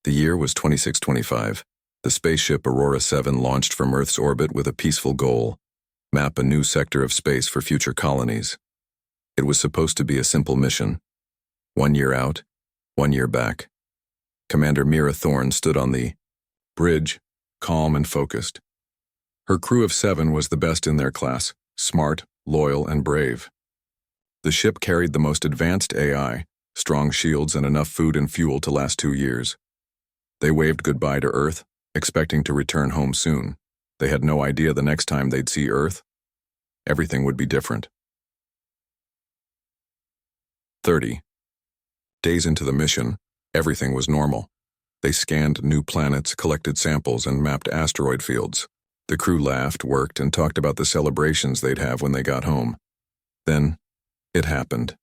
The year was 2625. The spaceship Aurora 7 launched from Earth's orbit with a peaceful goal: map a new sector of space for future colonies. It was supposed to be a simple mission. 1 year out, 1 year back. Commander Mira Thorne stood on the bridge, calm and focused. Her crew of 7 was the best in their class, smart, loyal, and brave. The ship carried the most advanced AI, strong shields, and enough food and fuel to last 2 years. They waved goodbye to Earth, expecting to return home soon. They had no idea the next time they'd see Earth, everything would be different. 30 days into the mission, everything was normal. They scanned new planets, collected samples, and mapped asteroid fields. The crew laughed, worked, and talked about the celebrations they'd have when they got home. Then, it happened.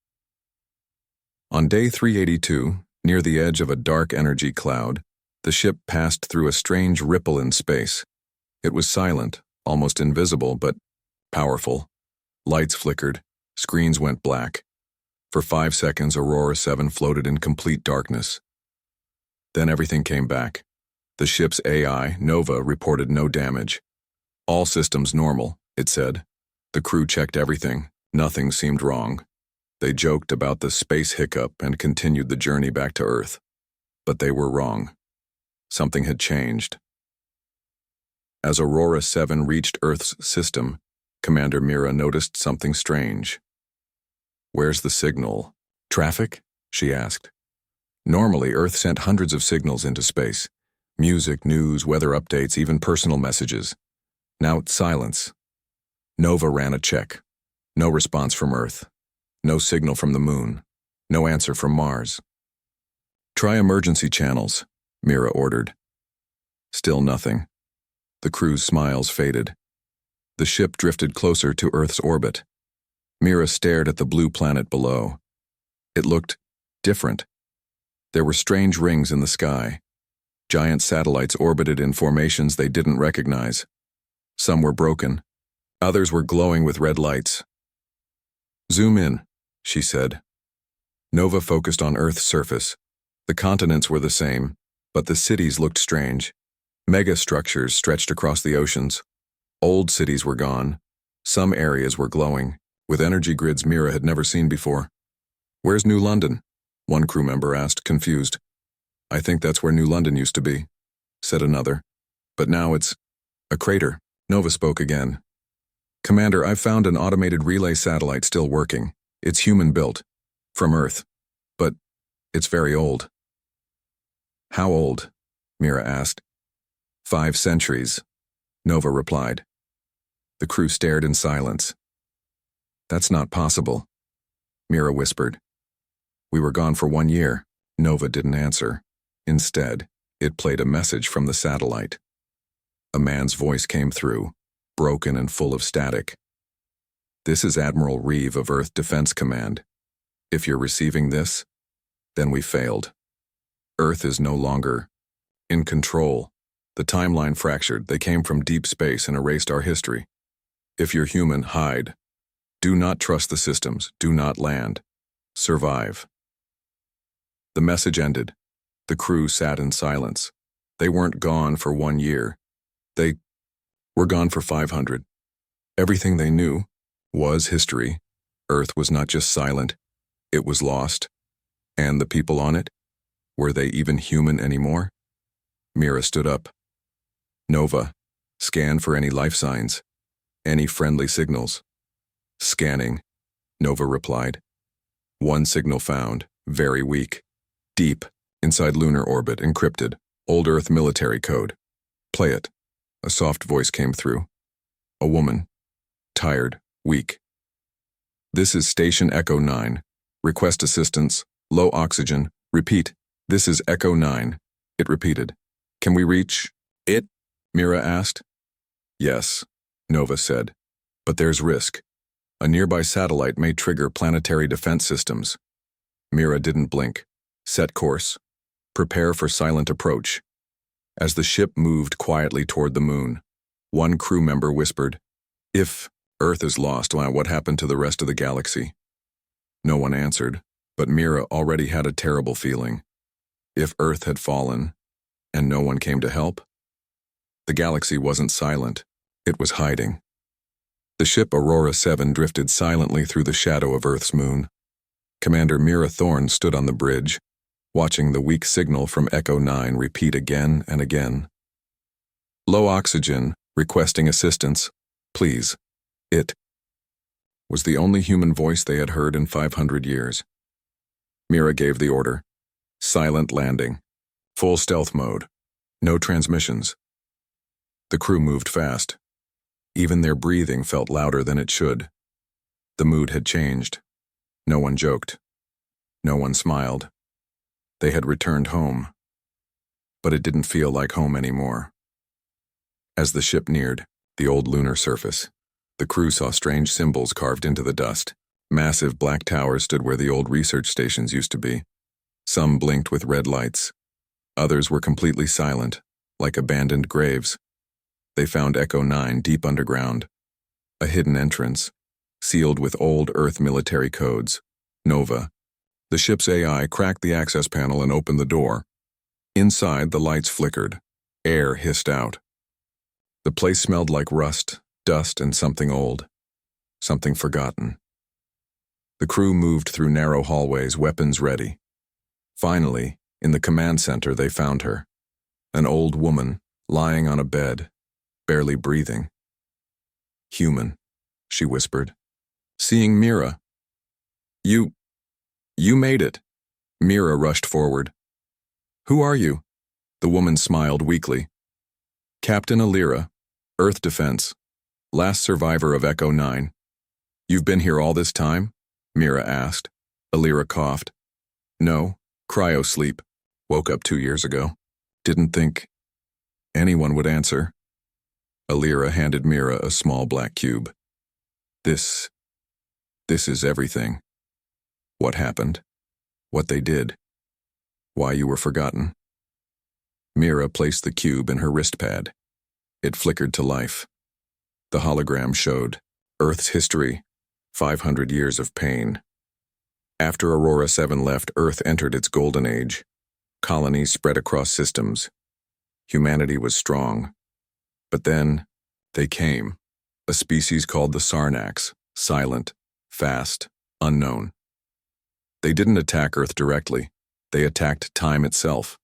On day 382, near the edge of a dark energy cloud, the ship passed through a strange ripple in space. It was silent, almost invisible, but powerful. Lights flickered, screens went black. For 5 seconds, Aurora 7 floated in complete darkness. Then everything came back. The ship's AI, Nova, reported no damage. All systems normal, it said. The crew checked everything. Nothing seemed wrong. They joked about the space hiccup and continued the journey back to Earth. But they were wrong. Something had changed. As Aurora 7 reached Earth's system, Commander Mira noticed something strange. "Where's the signal? Traffic?" she asked. Normally, Earth sent hundreds of signals into space. Music, news, weather updates, even personal messages. Now it's silence. Nova ran a check. No response from Earth. No signal from the Moon. No answer from Mars. "Try emergency channels," Mira ordered. Still nothing. The crew's smiles faded. The ship drifted closer to Earth's orbit. Mira stared at the blue planet below. It looked different. There were strange rings in the sky. Giant satellites orbited in formations they didn't recognize. Some were broken. Others were glowing with red lights. "Zoom in," she said. Nova focused on Earth's surface. The continents were the same, but the cities looked strange. Mega structures stretched across the oceans. Old cities were gone. Some areas were glowing, with energy grids Mira had never seen before. "Where's New London?" one crew member asked, confused. "I think that's where New London used to be," said another. "But now it's a crater." Nova spoke again. "Commander, I've found an automated relay satellite still working. It's human-built, from Earth, but it's very old." "How old?" Mira asked. 5 centuries, Nova replied. The crew stared in silence. "That's not possible," Mira whispered. "We were gone for 1 year." Nova didn't answer. Instead, it played a message from the satellite. A man's voice came through, broken and full of static. "This is Admiral Reeve of Earth Defense Command. If you're receiving this, then we failed. Earth is no longer in control. The timeline fractured. They came from deep space and erased our history. If you're human, hide. Do not trust the systems. Do not land. Survive." The message ended. The crew sat in silence. They weren't gone for 1 year. They were gone for 500. Everything they knew was history. Earth was not just silent, it was lost. And the people on it? Were they even human anymore? Mira stood up. "Nova, scan for any life signs. Any friendly signals." "Scanning," Nova replied. 1 signal found, very weak. "Deep, inside lunar orbit, encrypted. Old Earth military code." "Play it." A soft voice came through. A woman. Tired, weak. "This is Station Echo 9. Request assistance. Low oxygen. Repeat. This is Echo 9. It repeated. "Can we reach it?" Mira asked. "Yes," Nova said. "But there's risk. A nearby satellite may trigger planetary defense systems." Mira didn't blink. "Set course. Prepare for silent approach." As the ship moved quietly toward the Moon, one crew member whispered, "If Earth is lost, what happened to the rest of the galaxy?" No one answered, but Mira already had a terrible feeling. If Earth had fallen, And no one came to help? The galaxy wasn't silent. It was hiding. The ship Aurora 7 drifted silently through the shadow of Earth's moon. Commander Mira Thorne stood on the bridge, watching the weak signal from Echo 9 repeat again and again. Low oxygen, requesting assistance. Please. It was the only human voice they had heard in 500 years. Mira gave the order. Silent landing. Full stealth mode. No transmissions. The crew moved fast. Even their breathing felt louder than it should. The mood had changed. No one joked. No one smiled. They had returned home. But it didn't feel like home anymore. As the ship neared the old lunar surface, the crew saw strange symbols carved into the dust. Massive black towers stood where the old research stations used to be. Some blinked with red lights. Others were completely silent, like abandoned graves. They found Echo 9 deep underground. A hidden entrance, sealed with old Earth military codes. Nova. The ship's AI cracked the access panel and opened the door. Inside, the lights flickered. Air hissed out. The place smelled like rust, dust, and something old. Something forgotten. The crew moved through narrow hallways, weapons ready. Finally, in the command center, they found her. An old woman, lying on a bed, barely breathing. Human, she whispered. Seeing Mira. You made it. Mira rushed forward. Who are you? The woman smiled weakly. Captain Alira, Earth Defense, last survivor of Echo 9. You've been here all this time? Mira asked. Alira coughed. No, cryosleep. Woke up 2 years ago. Didn't think anyone would answer. Alira handed Mira a small black cube. This is everything. What happened? What they did? Why you were forgotten? Mira placed the cube in her wristpad. It flickered to life. The hologram showed Earth's history, 500 years of pain. After Aurora 7 left, Earth entered its golden age. Colonies spread across systems. Humanity was strong. But then, they came. A species called the Sarnax, silent, fast, unknown. They didn't attack Earth directly. They attacked time itself.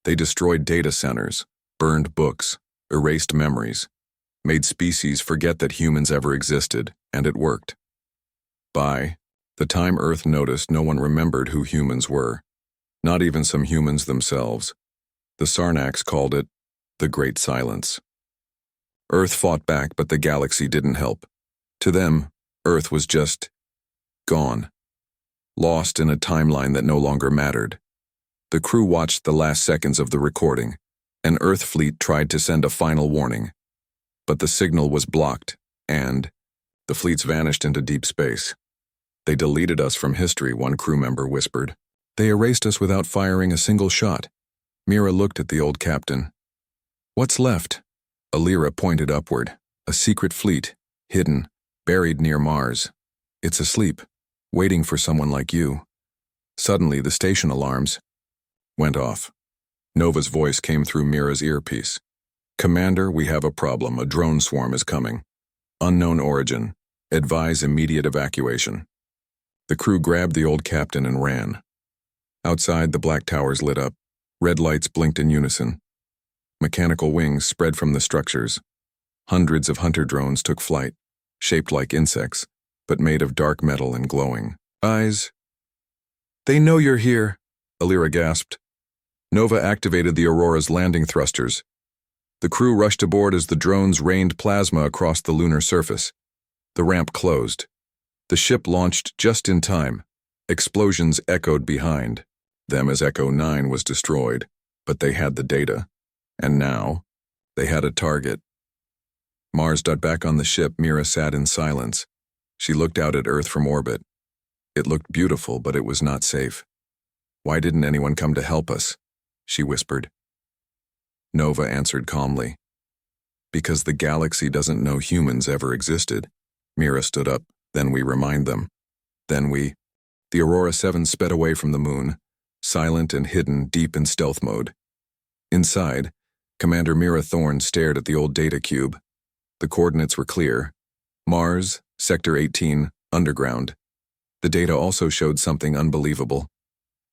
They destroyed data centers, burned books, erased memories, made species forget that humans ever existed, and it worked. By the time Earth noticed, no one remembered who humans were, not even some humans themselves. The Sarnax called it the Great Silence. Earth fought back, but the galaxy didn't help. To them, Earth was just gone, lost in a timeline that no longer mattered. The crew watched the last seconds of the recording. An Earth fleet tried to send a final warning, but the signal was blocked, and the fleets vanished into deep space. They deleted us from history, one crew member whispered. They erased us without firing a single shot. Mira looked at the old captain. What's left? Alira pointed upward. A secret fleet, hidden, buried near Mars. It's asleep, waiting for someone like you. Suddenly, the station alarms went off. Nova's voice came through Mira's earpiece. Commander, we have a problem. A drone swarm is coming. Unknown origin. Advise immediate evacuation. The crew grabbed the old captain and ran. Outside, the black towers lit up. Red lights blinked in unison. Mechanical wings spread from the structures. Hundreds of hunter drones took flight, shaped like insects, but made of dark metal and glowing eyes. They know you're here, Alira gasped. Nova activated the Aurora's landing thrusters. The crew rushed aboard as the drones rained plasma across the lunar surface. The ramp closed. The ship launched just in time. Explosions echoed behind them as Echo 9 was destroyed, but they had the data. And now, they had a target. Mars got back on the ship. Mira sat in silence. She looked out at Earth from orbit. It looked beautiful, but it was not safe. Why didn't anyone come to help us? She whispered. Nova answered calmly. Because the galaxy doesn't know humans ever existed. Mira stood up. Then we remind them. The Aurora 7 sped away from the moon, silent and hidden deep in stealth mode. Inside, Commander Mira Thorne stared at the old data cube. The coordinates were clear. Mars, Sector 18, underground. The data also showed something unbelievable.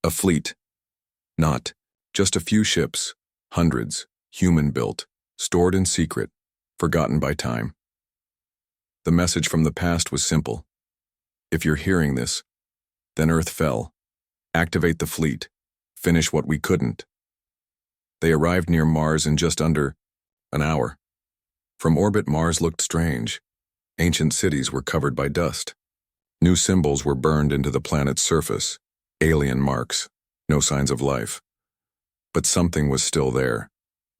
A fleet. Not just a few ships, hundreds, human-built, stored in secret, forgotten by time. The message from the past was simple. If you're hearing this, then Earth fell. Activate the fleet. Finish what we couldn't. They arrived near Mars in just under an hour. From orbit, Mars looked strange. Ancient cities were covered by dust. New symbols were burned into the planet's surface. Alien marks. No signs of life. But something was still there.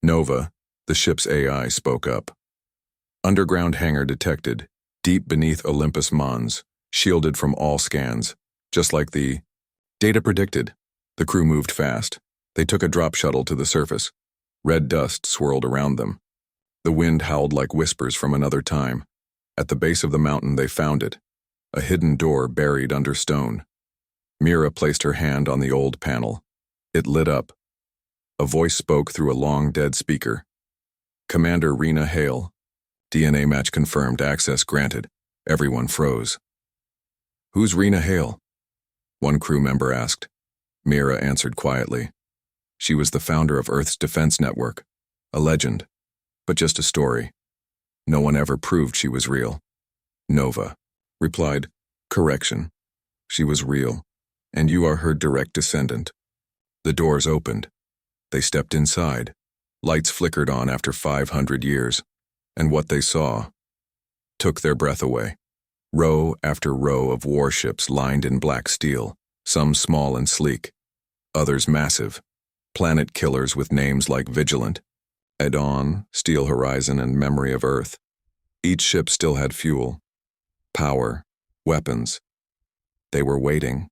Nova, the ship's AI, spoke up. Underground hangar detected, deep beneath Olympus Mons, shielded from all scans, just like the data predicted. The crew moved fast. They took a drop shuttle to the surface. Red dust swirled around them. The wind howled like whispers from another time. At the base of the mountain they found it, a hidden door buried under stone. Mira placed her hand on the old panel. It lit up. A voice spoke through a long dead speaker. Commander Rena Hale. DNA match confirmed, access granted. Everyone froze. Who's Rena Hale? One crew member asked. Mira answered quietly. She was the founder of Earth's defense network. A legend, but just a story. No one ever proved she was real. Nova replied, correction. She was real, and you are her direct descendant. The doors opened. They stepped inside. Lights flickered on after 500 years, and what they saw took their breath away. Row after row of warships lined in black steel, some small and sleek, others massive, planet killers with names like Vigilant, Adon, Steel Horizon, and Memory of Earth. Each ship still had fuel, power, weapons. They were waiting.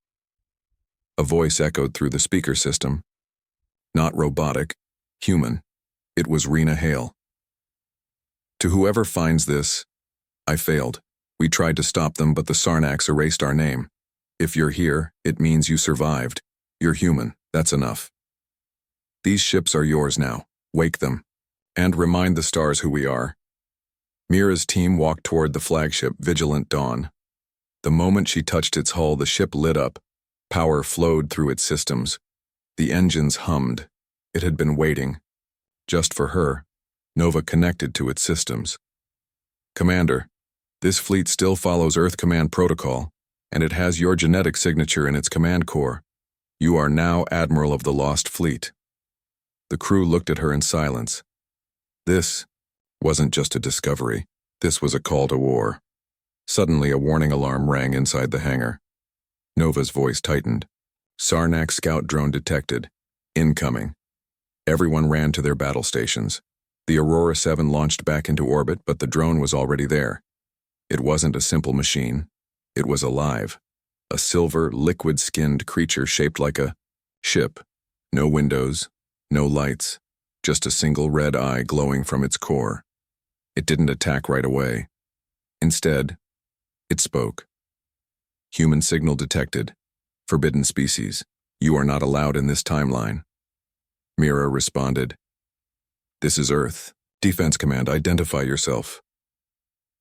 A voice echoed through the speaker system. Not robotic, human. It was Rena Hale. To whoever finds this, I failed. We tried to stop them, but the Sarnax erased our name. If you're here, it means you survived. You're human. That's enough. These ships are yours now. Wake them. And remind the stars who we are. Mira's team walked toward the flagship, Vigilant Dawn. The moment she touched its hull, the ship lit up. Power flowed through its systems. The engines hummed. It had been waiting. Just for her. Nova connected to its systems. Commander, this fleet still follows Earth Command Protocol, and it has your genetic signature in its command core. You are now Admiral of the Lost Fleet. The crew looked at her in silence. This wasn't just a discovery. This was a call to war. Suddenly, a warning alarm rang inside the hangar. Nova's voice tightened. Sarnax scout drone detected. Incoming. Everyone ran to their battle stations. The Aurora 7 launched back into orbit, but the drone was already there. It wasn't a simple machine. It was alive. A silver, liquid-skinned creature shaped like a ship. No windows, no lights, just a single red eye glowing from its core. It didn't attack right away. Instead, it spoke. Human signal detected. Forbidden species. You are not allowed in this timeline. Mira responded. This is Earth. Defense Command, identify yourself.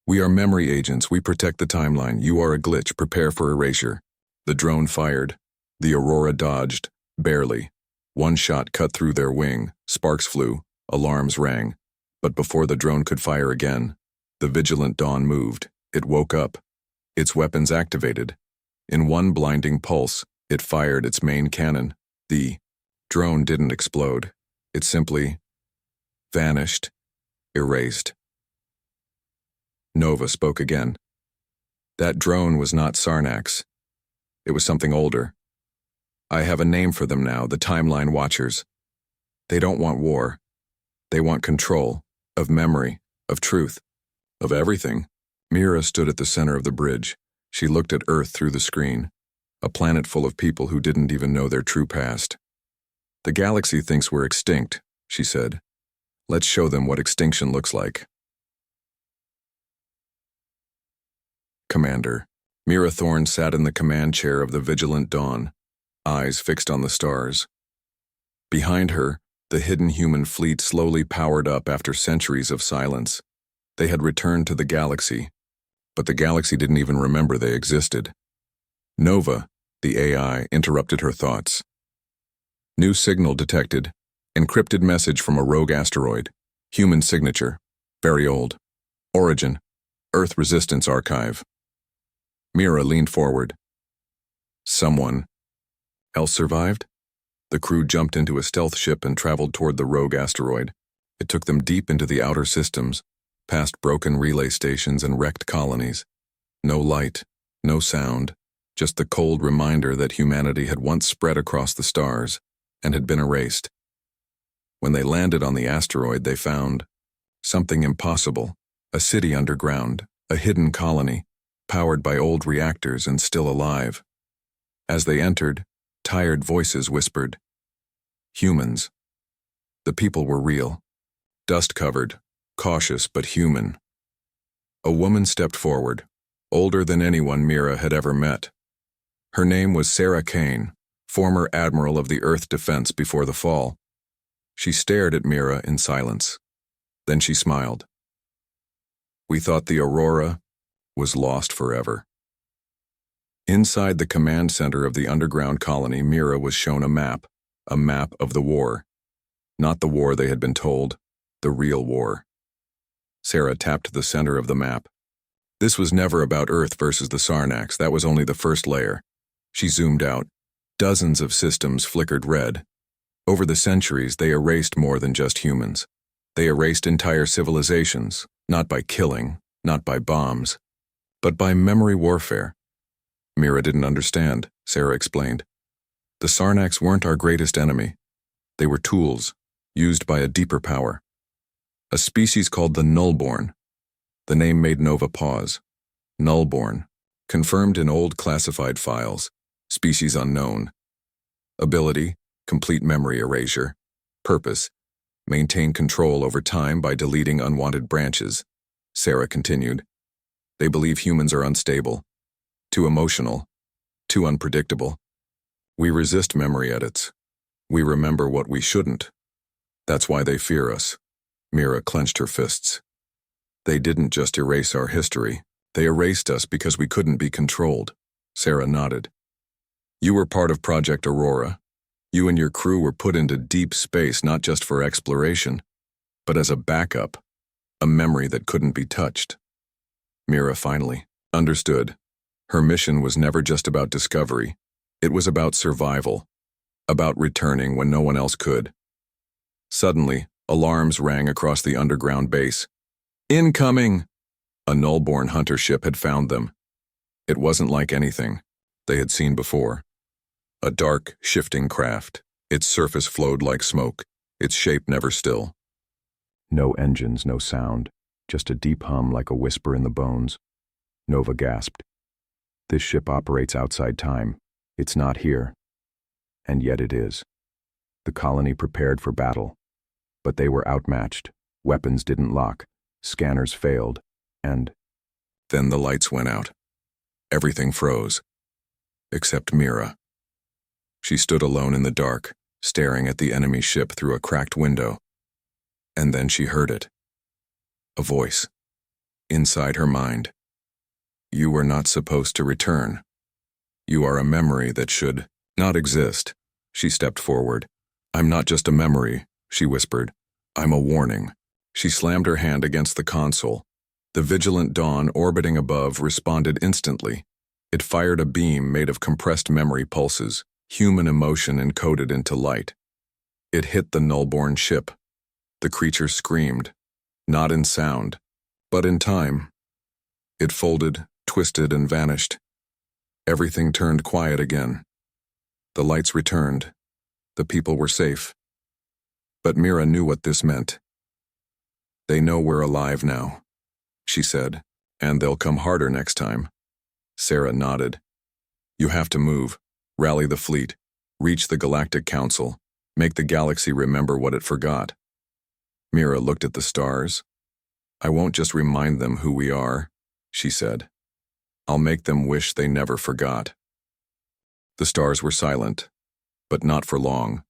We are memory agents. We protect the timeline. You are a glitch. Prepare for erasure. The drone fired. The Aurora dodged. Barely. One shot cut through their wing. Sparks flew. Alarms rang. But before the drone could fire again, the Vigilant Dawn moved. It woke up. Its weapons activated. In one blinding pulse, it fired its main cannon. The drone didn't explode. It simply vanished, erased. Nova spoke again. That drone was not Sarnax. It was something older. I have a name for them now, the Timeline Watchers. They don't want war. They want control, of memory, of truth, of everything. Mira stood at the center of the bridge. She looked at Earth through the screen, a planet full of people who didn't even know their true past. The galaxy thinks we're extinct, she said. Let's show them what extinction looks like. Commander. Mira Thorne sat in the command chair of the Vigilant Dawn, eyes fixed on the stars. Behind her, The hidden human fleet slowly powered up after centuries of silence. They had returned to the galaxy, but the galaxy didn't even remember they existed. Nova, the AI, interrupted her thoughts. New signal detected. Encrypted message from a rogue asteroid. Human signature. Very old. Origin. Earth Resistance Archive. Mira leaned forward. Someone else survived? The crew jumped into a stealth ship and traveled toward the rogue asteroid. It took them deep into the outer systems, past broken relay stations and wrecked colonies. No light, no sound, just the cold reminder that humanity had once spread across the stars and had been erased. When they landed on the asteroid, they found something impossible, a city underground, a hidden colony, powered by old reactors and still alive. As they entered, tired voices whispered, "Humans." The people were real, dust-covered, cautious but human. A woman stepped forward, older than anyone Mira had ever met. Her name was Sarah Kane, former admiral of the Earth Defense before the fall. She stared at Mira in silence. Then she smiled. "We thought the Aurora was lost forever." Inside the command center of the underground colony, Mira was shown a map of the war. Not the war they had been told, the real war. Sarah tapped the center of the map. This was never about Earth versus the Sarnax, that was only the first layer. She zoomed out. Dozens of systems flickered red. Over the centuries, they erased more than just humans. They erased entire civilizations, not by killing, not by bombs, but by memory warfare. Mira didn't understand, Sarah explained. The Sarnax weren't our greatest enemy. They were tools, used by a deeper power. A species called the Nullborn. The name made Nova pause. Nullborn, confirmed in old classified files. Species unknown. Ability, complete memory erasure. Purpose, maintain control over time by deleting unwanted branches. Sarah continued. They believe humans are unstable, too emotional, too unpredictable. We resist memory edits. We remember what we shouldn't. That's why they fear us. Mira clenched her fists. They didn't just erase our history. They erased us because we couldn't be controlled. Sarah nodded. You were part of Project Aurora. You and your crew were put into deep space not just for exploration, but as a backup, a memory that couldn't be touched. Mira finally understood. Her mission was never just about discovery. It was about survival, about returning when no one else could. Suddenly, alarms rang across the underground base. Incoming! A Nullborn hunter ship had found them. It wasn't like anything they had seen before. A dark, shifting craft. Its surface flowed like smoke, its shape never still. No engines, no sound, just a deep hum like a whisper in the bones. Nova gasped. This ship operates outside time. It's not here. And yet it is. The colony prepared for battle. But they were outmatched. Weapons didn't lock. Scanners failed. And then the lights went out. Everything froze. Except Mira. She stood alone in the dark, staring at the enemy ship through a cracked window. And then she heard it. A voice. Inside her mind. You were not supposed to return. You are a memory that should not exist. She stepped forward. I'm not just a memory, she whispered. I'm a warning. She slammed her hand against the console. The vigilant dawn orbiting above responded instantly. It fired a beam made of compressed memory pulses, human emotion encoded into light. It hit the Nullborn ship. The creature screamed, not in sound, but in time. It folded, twisted, and vanished. Everything turned quiet again. The lights returned. The people were safe. But Mira knew what this meant. They know we're alive now, she said, and they'll come harder next time. Sarah nodded. You have to move, rally the fleet, reach the Galactic Council, make the galaxy remember what it forgot. Mira looked at the stars. I won't just remind them who we are, she said. I'll make them wish they never forgot. The stars were silent, but not for long.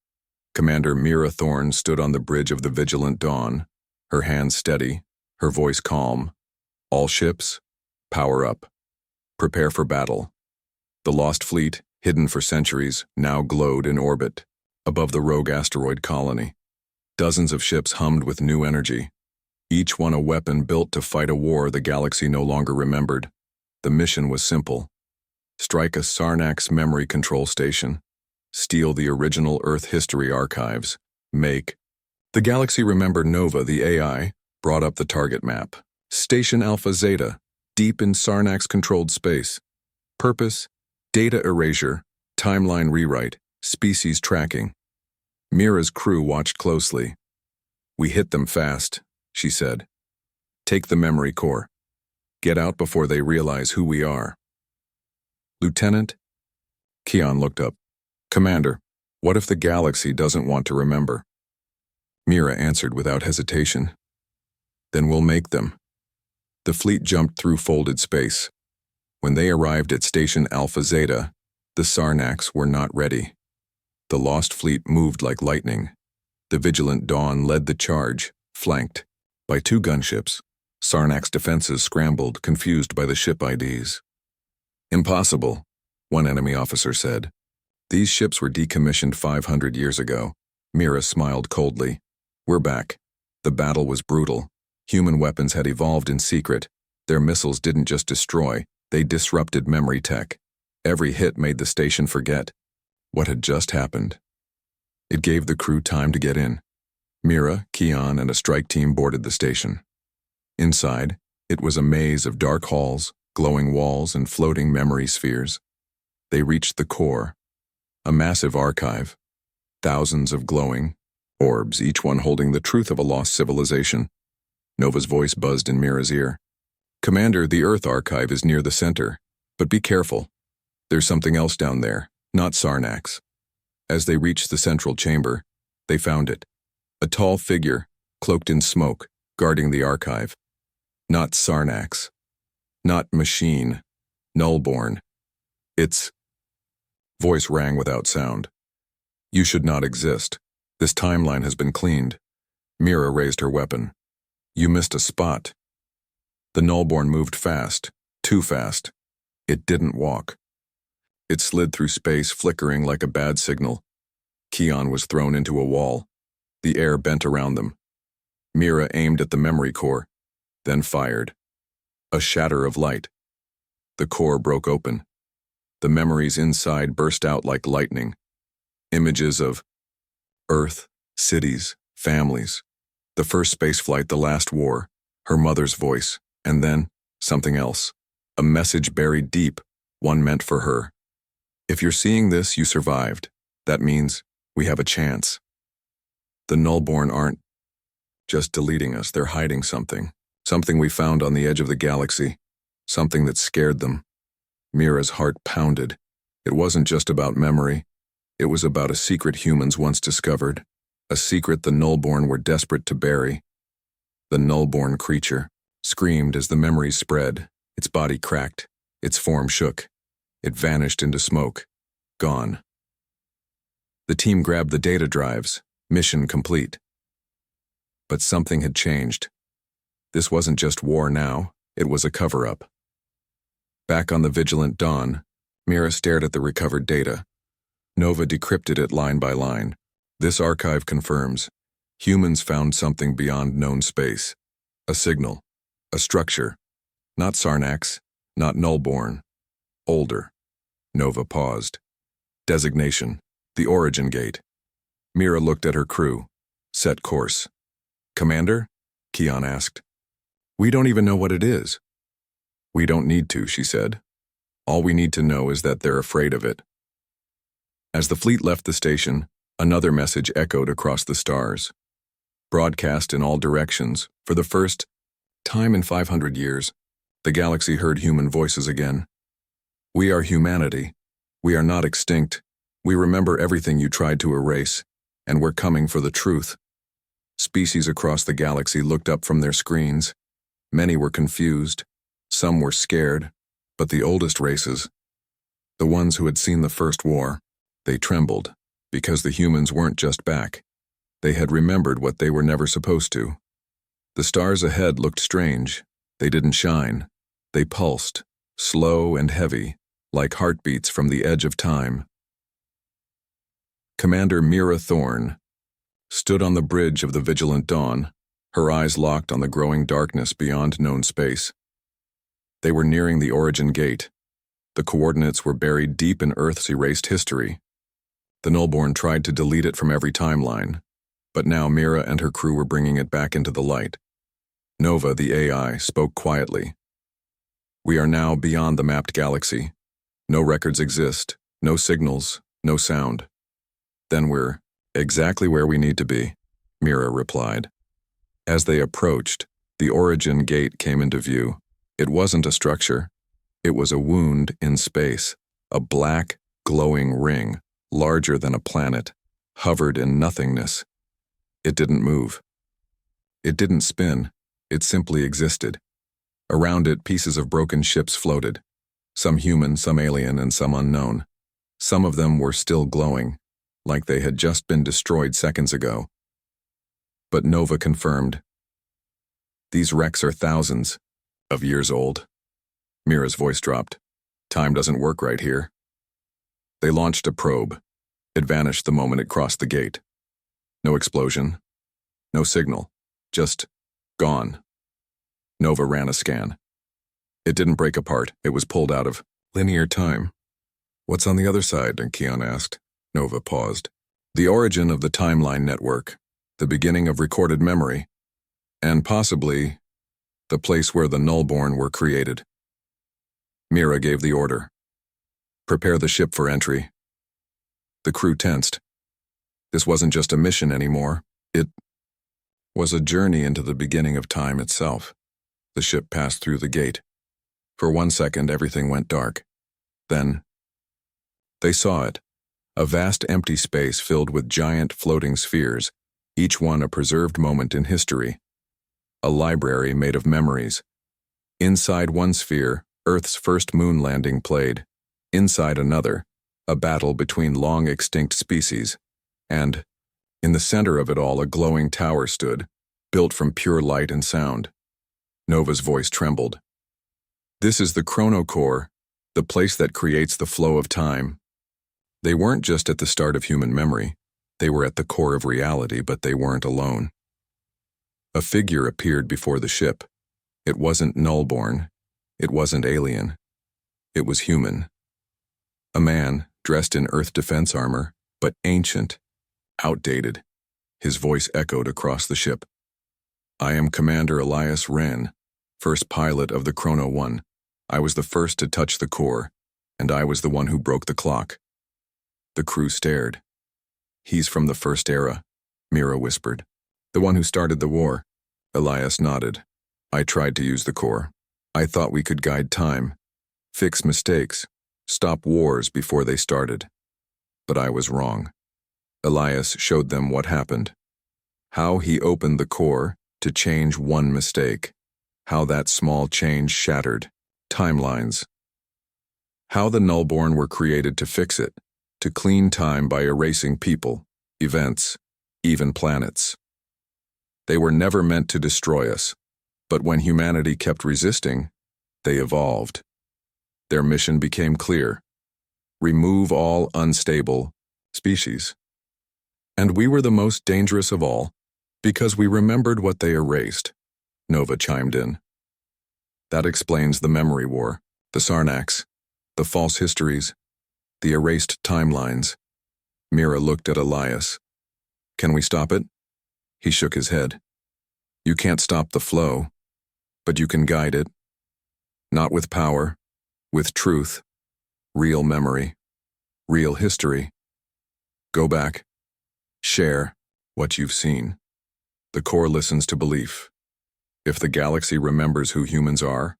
Commander Mira Thorne stood on the bridge of the Vigilant Dawn, her hands steady, her voice calm. All ships, power up. Prepare for battle. The lost fleet, hidden for centuries, now glowed in orbit, above the rogue asteroid colony. Dozens of ships hummed with new energy, each one a weapon built to fight a war the galaxy no longer remembered. The mission was simple. Strike a Sarnax memory control station. Steal the original Earth history archives. Make. The galaxy remembered. Nova, the AI, brought up the target map. Station Alpha Zeta, deep in Sarnax-controlled space. Purpose, data erasure, timeline rewrite, species tracking. Mira's crew watched closely. We hit them fast, she said. Take the memory core. Get out before they realize who we are. Lieutenant? Keon looked up. Commander, what if the galaxy doesn't want to remember? Mira answered without hesitation. Then we'll make them. The fleet jumped through folded space. When they arrived at Station Alpha Zeta, the Sarnax were not ready. The lost fleet moved like lightning. The Vigilant Dawn led the charge, flanked by 2 gunships. Sarnax defenses scrambled, confused by the ship IDs. Impossible, one enemy officer said. These ships were decommissioned 500 years ago. Mira smiled coldly. We're back. The battle was brutal. Human weapons had evolved in secret. Their missiles didn't just destroy, they disrupted memory tech. Every hit made the station forget what had just happened. It gave the crew time to get in. Mira, Keon, and a strike team boarded the station. Inside, it was a maze of dark halls, glowing walls, and floating memory spheres. They reached the core, a massive archive, thousands of glowing orbs, each one holding the truth of a lost civilization. Nova's voice buzzed in Mira's ear. Commander, the Earth archive is near the center, but be careful. There's something else down there, not Sarnax. As they reached the central chamber, they found it. A tall figure, cloaked in smoke, guarding the archive. Not Sarnax. Not machine. Nullborn. It's... Voice rang without sound. You should not exist. This timeline has been cleaned. Mira raised her weapon. You missed a spot. The Nullborn moved fast, too fast. It didn't walk. It slid through space, flickering like a bad signal. Keon was thrown into a wall. The air bent around them. Mira aimed at the memory core, then fired. A shatter of light. The core broke open. The memories inside burst out like lightning. Images of Earth, cities, families. The first spaceflight, the last war, her mother's voice, and then something else. A message buried deep, one meant for her. If you're seeing this, you survived. That means we have a chance. The Nullborn aren't just deleting us, they're hiding something. Something we found on the edge of the galaxy. Something that scared them. Mira's heart pounded. It wasn't just about memory. It was about a secret humans once discovered. A secret the Nullborn were desperate to bury. The Nullborn creature screamed as the memories spread. Its body cracked. Its form shook. It vanished into smoke. Gone. The team grabbed the data drives. Mission complete. But something had changed. This wasn't just war now. It was a cover-up. Back on the Vigilant Dawn, Mira stared at the recovered data. Nova decrypted it line by line. This archive confirms humans found something beyond known space. A signal. A structure. Not Sarnax. Not Nullborn. Older. Nova paused. Designation. The origin gate. Mira looked at her crew. Set course. Commander? Keon asked. We don't even know what it is. We don't need to, she said. All we need to know is that they're afraid of it. As the fleet left the station, another message echoed across the stars. Broadcast in all directions, for the first time in 500 years, the galaxy heard human voices again. We are humanity. We are not extinct. We remember everything you tried to erase, and we're coming for the truth. Species across the galaxy looked up from their screens. Many were confused. Some were scared. But the oldest races, the ones who had seen the First War, they trembled, because the humans weren't just back. They had remembered what they were never supposed to. The stars ahead looked strange. They didn't shine. They pulsed, slow and heavy, like heartbeats from the edge of time. Commander Mira Thorne stood on the bridge of the vigilant dawn, her eyes locked on the growing darkness beyond known space. They were nearing the origin gate. The coordinates were buried deep in Earth's erased history. The Nullborn tried to delete it from every timeline, but now Mira and her crew were bringing it back into the light. Nova, the AI, spoke quietly. We are now beyond the mapped galaxy. No records exist, no signals, no sound. Then we're exactly where we need to be, Mira replied. As they approached, the origin gate came into view. It wasn't a structure. It was a wound in space, a black, glowing ring, larger than a planet, hovered in nothingness. It didn't move. It didn't spin. It simply existed. Around it, pieces of broken ships floated. Some human, some alien, and some unknown. Some of them were still glowing, like they had just been destroyed seconds ago. But Nova confirmed. These wrecks are thousands of years old. Mira's voice dropped. Time doesn't work right here. They launched a probe. It vanished the moment it crossed the gate. No explosion. No signal. Just gone. Nova ran a scan. It didn't break apart. It was pulled out of linear time. What's on the other side? Keon asked. Nova paused. The origin of the timeline network, the beginning of recorded memory, and possibly the place where the Nullborn were created. Mira gave the order. Prepare the ship for entry. The crew tensed. This wasn't just a mission anymore. It was a journey into the beginning of time itself. The ship passed through the gate. For 1 second, everything went dark. Then, they saw it. A vast empty space filled with giant floating spheres, each one a preserved moment in history. A library made of memories. Inside one sphere, Earth's first moon landing played. Inside another, a battle between long-extinct species. And, in the center of it all, a glowing tower stood, built from pure light and sound. Nova's voice trembled. This is the chronocore, the place that creates the flow of time. They weren't just at the start of human memory. They were at the core of reality, but they weren't alone. A figure appeared before the ship. It wasn't Nullborn. It wasn't alien. It was human. A man, dressed in Earth defense armor, but ancient, outdated. His voice echoed across the ship. I am Commander Elias Wren, first pilot of the Chrono 1. I was the first to touch the core, and I was the one who broke the clock. The crew stared. He's from the first era, Mira whispered. The one who started the war. Elias nodded. I tried to use the core. I thought we could guide time, fix mistakes, stop wars before they started. But I was wrong. Elias showed them what happened. How he opened the core to change one mistake. How that small change shattered timelines. How the Nullborn were created to fix it, to clean time by erasing people, events, even planets. They were never meant to destroy us, but when humanity kept resisting, they evolved. Their mission became clear. Remove all unstable species. And we were the most dangerous of all, because we remembered what they erased, Nova chimed in. That explains the memory war, the Sarnax, the false histories, the erased timelines. Mira looked at Elias. Can we stop it? He shook his head. You can't stop the flow, but you can guide it. Not with power, with truth, real memory, real history. Go back. Share what you've seen. The core listens to belief. If the galaxy remembers who humans are,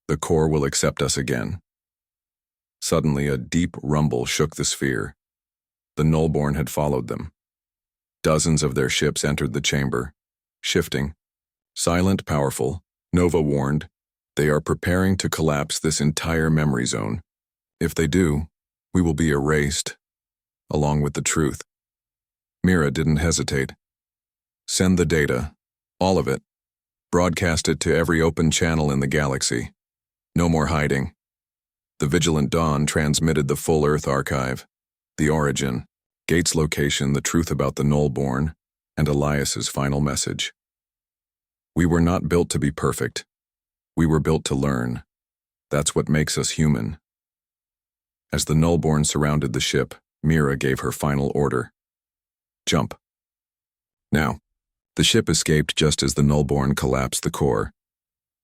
the core will accept us again. Suddenly, a deep rumble shook the sphere. The Nullborn had followed them. Dozens of their ships entered the chamber, shifting. Silent, powerful, Nova warned, they are preparing to collapse this entire memory zone. If they do, we will be erased. along with the truth. Mira didn't hesitate. Send the data, all of it. Broadcast it to every open channel in the galaxy. No more hiding. The Vigilant Dawn transmitted the full Earth archive, the origin, Gates' location, the truth about the Nullborn, and Elias's final message. We were not built to be perfect. We were built to learn. That's what makes us human. As the Nullborn surrounded the ship, Mira gave her final order. Jump. Now, the ship escaped just as the Nullborn collapsed the core.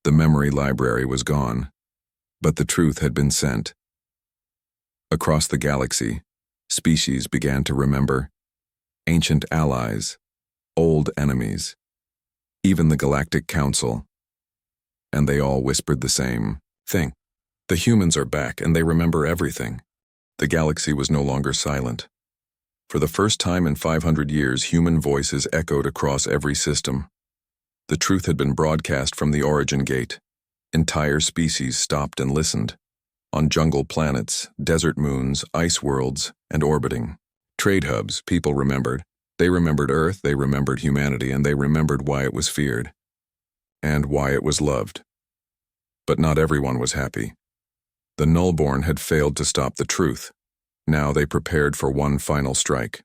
The memory library was gone, but the truth had been sent. Across the galaxy, species began to remember. Ancient allies, old enemies, even the Galactic Council. And they all whispered the same thing. The humans are back, and they remember everything. The galaxy was no longer silent. For the first time in 500 years, human voices echoed across every system. The truth had been broadcast from the origin gate. Entire species stopped and listened. On jungle planets, desert moons, ice worlds, and orbiting trade hubs, people remembered. They remembered Earth, they remembered humanity, and they remembered why it was feared. And why it was loved. But not everyone was happy. The Nullborn had failed to stop the truth. Now they prepared for one final strike.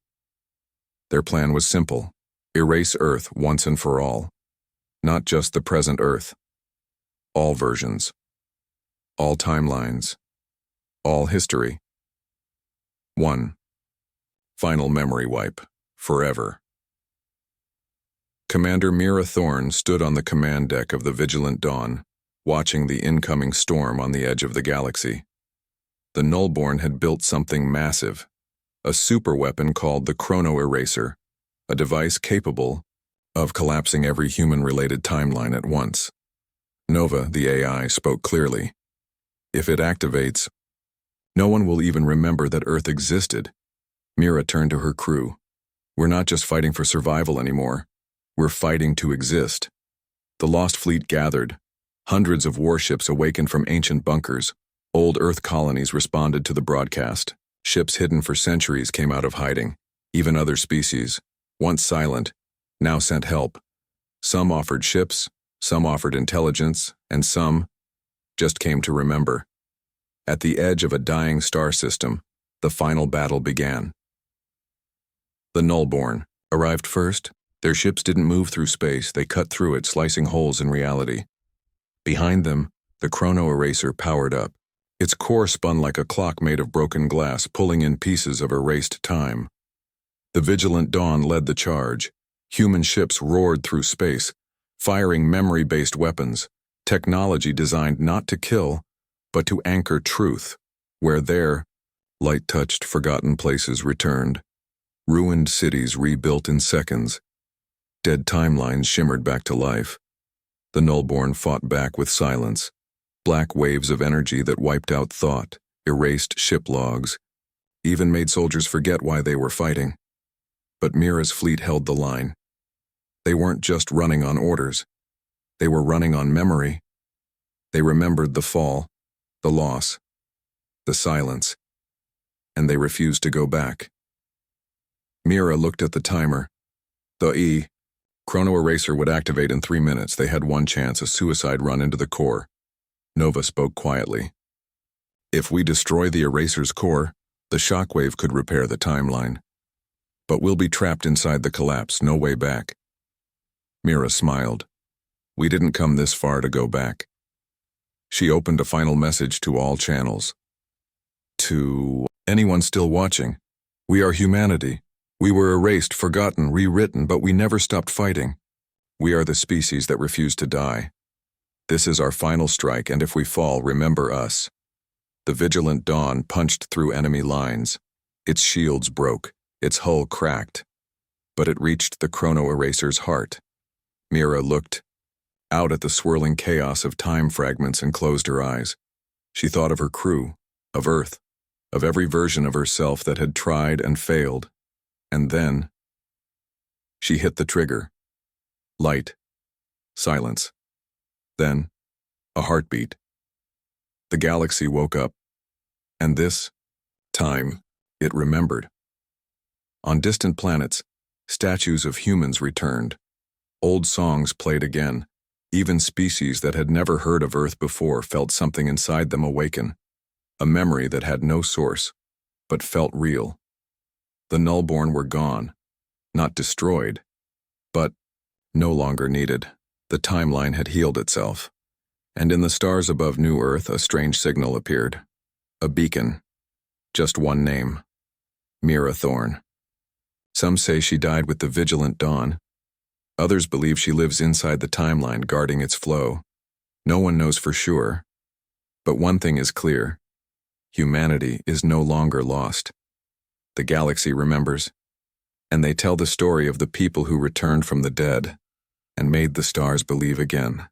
Their plan was simple: erase Earth once and for all. Not just the present Earth. All versions. All timelines. All history. 1. Final memory wipe. Forever. Commander Mira Thorne stood on the command deck of the Vigilant Dawn, watching the incoming storm on the edge of the galaxy. The Nullborn had built something massive, a superweapon called the Chrono Eraser, a device capable of collapsing every human-related timeline at once. Nova, the AI, spoke clearly. If it activates, no one will even remember that Earth existed. Mira turned to her crew. We're not just fighting for survival anymore. We're fighting to exist. The Lost Fleet gathered. Hundreds of warships awakened from ancient bunkers. Old Earth colonies responded to the broadcast. Ships hidden for centuries came out of hiding. Even other species, once silent, now sent help. Some offered ships, some offered intelligence, and some just came to remember. At the edge of a dying star system, the final battle began. The Nullborn arrived first. Their ships didn't move through space, they cut through it, slicing holes in reality. Behind them, the Chrono Eraser powered up. Its core spun like a clock made of broken glass, pulling in pieces of erased time. The Vigilant Dawn led the charge. Human ships roared through space, firing memory-based weapons, technology designed not to kill, but to anchor truth, where their light-touched, forgotten places returned. Ruined cities rebuilt in seconds. Dead timelines shimmered back to life. The Nullborn fought back with silence. Black waves of energy that wiped out thought, erased ship logs, even made soldiers forget why they were fighting. But Mira's fleet held the line. They weren't just running on orders. They were running on memory. They remembered the fall, the loss, the silence, and they refused to go back. Mira looked at the timer. The Chrono Eraser would activate in 3 minutes. They had one chance, a suicide run into the core. Nova spoke quietly. If we destroy the Eraser's core, the shockwave could repair the timeline. But we'll be trapped inside the collapse, no way back. Mira smiled. We didn't come this far to go back. She opened a final message to all channels. To anyone still watching, we are humanity. We were erased, forgotten, rewritten, but we never stopped fighting. We are the species that refuse to die. This is our final strike, and if we fall, remember us. The Vigilant Dawn punched through enemy lines. Its shields broke, its hull cracked. But it reached the Chrono Eraser's heart. Mira looked out at the swirling chaos of time fragments and closed her eyes. She thought of her crew, of Earth, of every version of herself that had tried and failed. And then she hit the trigger. Light. Silence. Then a heartbeat. The galaxy woke up. And this time, it remembered. On distant planets, statues of humans returned. Old songs played again. Even species that had never heard of Earth before felt something inside them awaken. A memory that had no source, but felt real. The Nullborn were gone. Not destroyed, but no longer needed. The timeline had healed itself. And in the stars above New Earth, a strange signal appeared. A beacon. Just one name. Mira Thorne. Some say she died with the vigilant dawn. Others believe she lives inside the timeline, guarding its flow. No one knows for sure. But one thing is clear. Humanity is no longer lost. The galaxy remembers, and they tell the story of the people who returned from the dead and made the stars believe again.